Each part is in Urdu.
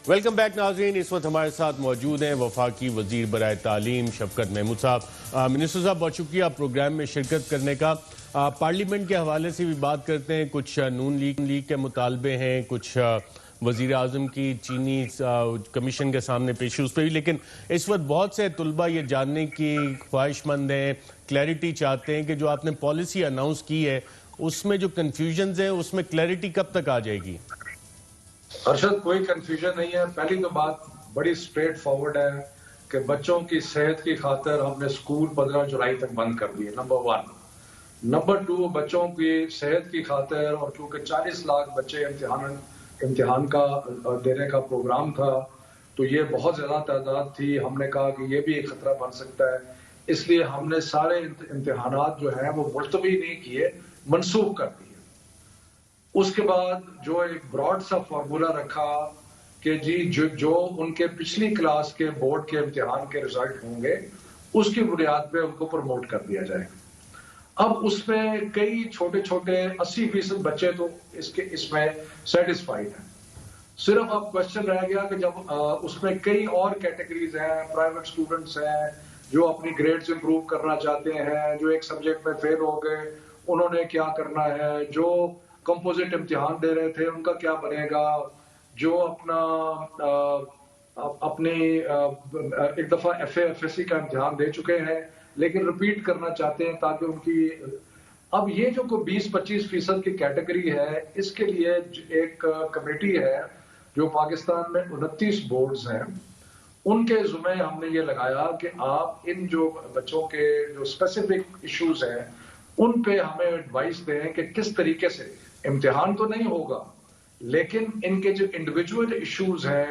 ویلکم بیک ناظرین، اس وقت ہمارے ساتھ موجود ہیں وفاقی وزیر برائے تعلیم شفقت محمود صاحب۔ منسٹر صاحب بہت شکریہ پروگرام میں شرکت کرنے کا۔ پارلیمنٹ کے حوالے سے بھی بات کرتے ہیں، کچھ نون لیگ کے مطالبے ہیں، کچھ وزیر اعظم کی چینی کمیشن کے سامنے پیشی اس پہ بھی، لیکن اس وقت بہت سے طلبہ یہ جاننے کی خواہش مند ہیں، کلیئرٹی چاہتے ہیں کہ جو آپ نے پالیسی اناؤنس کی ہے اس میں جو کنفیوژنز ہیں اس میں کلیئرٹی کب تک آ جائے گی؟ ارشد، کوئی کنفیوژن نہیں ہے۔ پہلی تو بات بڑی سٹریٹ فارورڈ ہے کہ بچوں کی صحت کی خاطر ہم نے سکول 15 جولائی تک بند کر دیے، نمبر 1۔ نمبر 2، بچوں کی صحت کی خاطر، اور کیونکہ 40 لاکھ بچے امتحان کا دینے کا پروگرام تھا تو یہ بہت زیادہ تعداد تھی، ہم نے کہا کہ یہ بھی ایک خطرہ بن سکتا ہے، اس لیے ہم نے سارے امتحانات جو ہیں وہ ملتوی نہیں کیے، منسوخ کر دیے۔ اس کے بعد جو ایک براڈ سا فارمولا رکھا کہ جی جو ان کے پچھلی کلاس کے بورڈ کے امتحان کے رزلٹ ہوں گے اس کی بنیاد پہ ان کو پروموٹ کر دیا جائے۔ اب اس میں کئی چھوٹے چھوٹے 80% بچے تو اس میں سیٹسفائیڈ ہیں، صرف اب کوشچن رہ گیا کہ جب اس میں کئی اور کیٹیگریز ہیں، پرائیویٹ سٹوڈنٹس ہیں جو اپنی گریڈز امپروو کرنا چاہتے ہیں، جو ایک سبجیکٹ میں فیل ہو گئے انہوں نے کیا کرنا ہے، جو کمپوزٹ امتحان دے رہے تھے ان کا کیا بنے گا، جو اپنی ایک دفعہ FA/FSC کا امتحان دے چکے ہیں لیکن ریپیٹ کرنا چاہتے ہیں تاکہ ان کی اب یہ جو 20-25% کی کیٹیگری ہے، اس کے لیے ایک کمیٹی ہے جو پاکستان میں 29 بورڈز ہیں، ان کے ذمہ ہم نے یہ لگایا کہ آپ ان جو بچوں کے جو اسپیسیفک ایشوز ہیں ان پہ ہمیں ایڈوائس دیں کہ کس طریقے سے امتحان تو نہیں ہوگا لیکن ان کے جو انڈیویجول ایشوز ہیں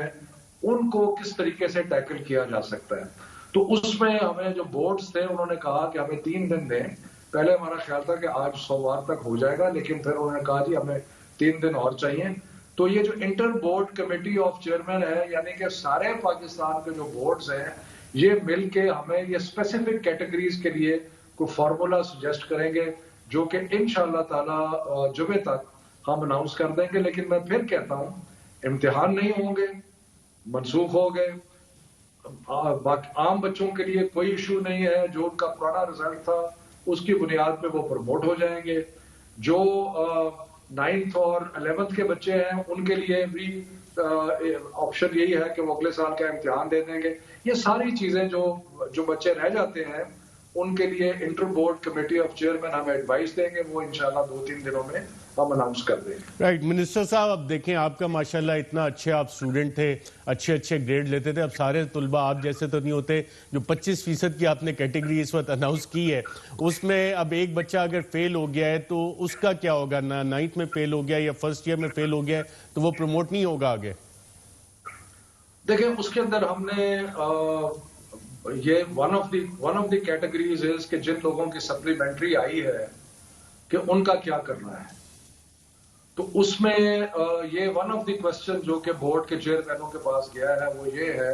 ان کو کس طریقے سے ٹیکل کیا جا سکتا ہے۔ تو اس میں ہمیں جو بورڈز تھے انہوں نے کہا کہ ہمیں 3 دن دیں، پہلے ہمارا خیال تھا کہ آج سوموار تک ہو جائے گا لیکن پھر انہوں نے کہا جی ہمیں 3 دن اور چاہیے۔ تو یہ جو inter board committee of chairman ہے، یعنی کہ سارے پاکستان کے جو بورڈز ہیں یہ مل کے ہمیں یہ اسپیسیفک کیٹیگریز کے لیے کوئی فارمولا سجیسٹ کریں گے جو کہ انشاءاللہ تعالی جمعے تک ہم اناؤنس کر دیں گے۔ لیکن میں پھر کہتا ہوں امتحان نہیں ہوں گے، منسوخ ہو گئے، عام بچوں کے لیے کوئی ایشو نہیں ہے، جو ان کا پرانا رزلٹ تھا اس کی بنیاد پہ وہ پروموٹ ہو جائیں گے، جو 9th اور 11th کے بچے ہیں ان کے لیے بھی آپشن یہی ہے کہ وہ اگلے سال کا امتحان دے دیں گے۔ یہ ساری چیزیں جو بچے رہ جاتے ہیں ان کے لیے inter board committee of chairman ہمیں ایڈوائس دیں گے، وہ انشاءاللہ 2-3 دنوں میں ہم اناؤنس کر دیں گے۔ رائٹ منسٹر صاحب، اب دیکھیں آپ کا ماشاءاللہ اتنا اچھے آپ اسٹوڈنٹ تھے، اچھے گریڈ لیتے تھے، اب سارے طلبہ آپ جیسے تو نہیں ہوتے۔ جو 25% کی آپ نے کیٹیگری اس وقت اناؤنس کی ہے اس میں اب ایک بچہ اگر فیل ہو گیا ہے تو اس کا کیا ہوگا؟ 9th میں فیل ہو گیا یا فرسٹ ایئر میں فیل ہو گیا ہے تو وہ پروموٹ نہیں ہوگا آگے؟ دیکھیں اس کے اندر ہم نے یہ ون آف دی کیٹیگریز ہے کہ جن لوگوں کی سپلیمنٹری آئی ہے کہ ان کا کیا کرنا ہے، تو اس میں یہ ون آف دی کوسچن جو کہ بورڈ کے چیئرمینوں کے پاس گیا ہے وہ یہ ہے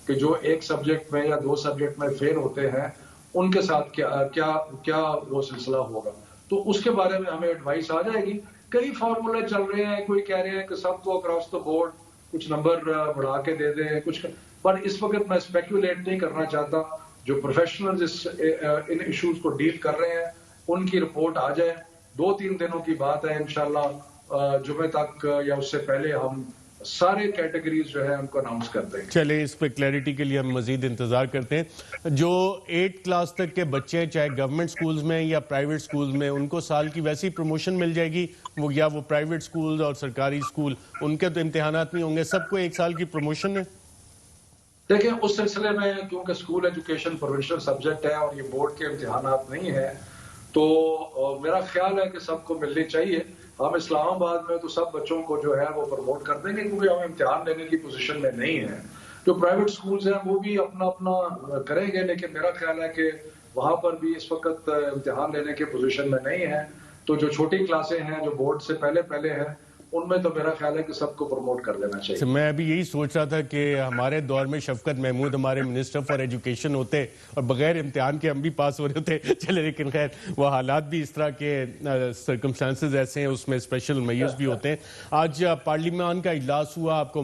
کہ جو ایک سبجیکٹ میں یا 2 سبجیکٹ میں فیل ہوتے ہیں ان کے ساتھ کیا وہ سلسلہ ہوگا، تو اس کے بارے میں ہمیں ایڈوائس آ جائے گی۔ کئی فارمولے چل رہے ہیں، کوئی کہہ رہے ہیں کہ سب کو اکراس دا بورڈ کچھ نمبر بڑھا کے دے دیں کچھ، پر اس وقت میں اسپیکولیٹ نہیں کرنا چاہتا۔ جو پروفیشنلز ان ایشوز کو ڈیل کر رہے ہیں ان کی رپورٹ آ جائے، 2-3 دنوں کی بات ہے، انشاءاللہ جمعے تک یا اس سے پہلے ہم سارے کیٹیگریز جو ہے ان کو اناؤنس کر دیں گے۔ چلے اس پہ کلیئرٹی کے لیے ہم مزید انتظار کرتے ہیں۔ جو 8 کلاس تک کے بچے ہیں چاہے گورنمنٹ سکولز میں یا پرائیویٹ سکولز میں، ان کو سال کی ویسی پروموشن مل جائے گی یا وہ پرائیویٹ سکولز اور سرکاری سکول ان کے تو امتحانات نہیں ہوں گے، سب کو 1 سال کی پروموشن ہے؟ دیکھیں اس سلسلے میں کیونکہ اسکول ایجوکیشن پروونشل سبجیکٹ ہے اور یہ بورڈ کے امتحانات نہیں ہیں تو میرا خیال ہے کہ سب کو ملنی چاہیے۔ ہم اسلام آباد میں تو سب بچوں کو جو ہے وہ پروموٹ کر دیں گے کیونکہ ہم امتحان لینے کی پوزیشن میں نہیں ہیں۔ جو پرائیویٹ سکولز ہیں وہ بھی اپنا کریں گے، لیکن میرا خیال ہے کہ وہاں پر بھی اس وقت امتحان لینے کی پوزیشن میں نہیں ہیں، تو جو چھوٹی کلاسیں ہیں جو بورڈ سے پہلے ہیں ان میں تو میرا خیال ہے کہ سب کو پروموٹ کر لینا چاہیے۔ میں ابھی یہی سوچ رہا تھا کہ ہمارے دور میں شفقت محمود ہمارے منسٹر فار ایجوکیشن ہوتے اور بغیر امتحان کے ہم بھی پاس ہو رہے ہوتے، چلے لیکن خیر وہ حالات بھی اس طرح کے سرکمسٹانسز ایسے ہیں، اس میں اسپیشل میئرز بھی ہوتے ہیں۔ آج پارلیمان کا اجلاس ہوا، آپ کو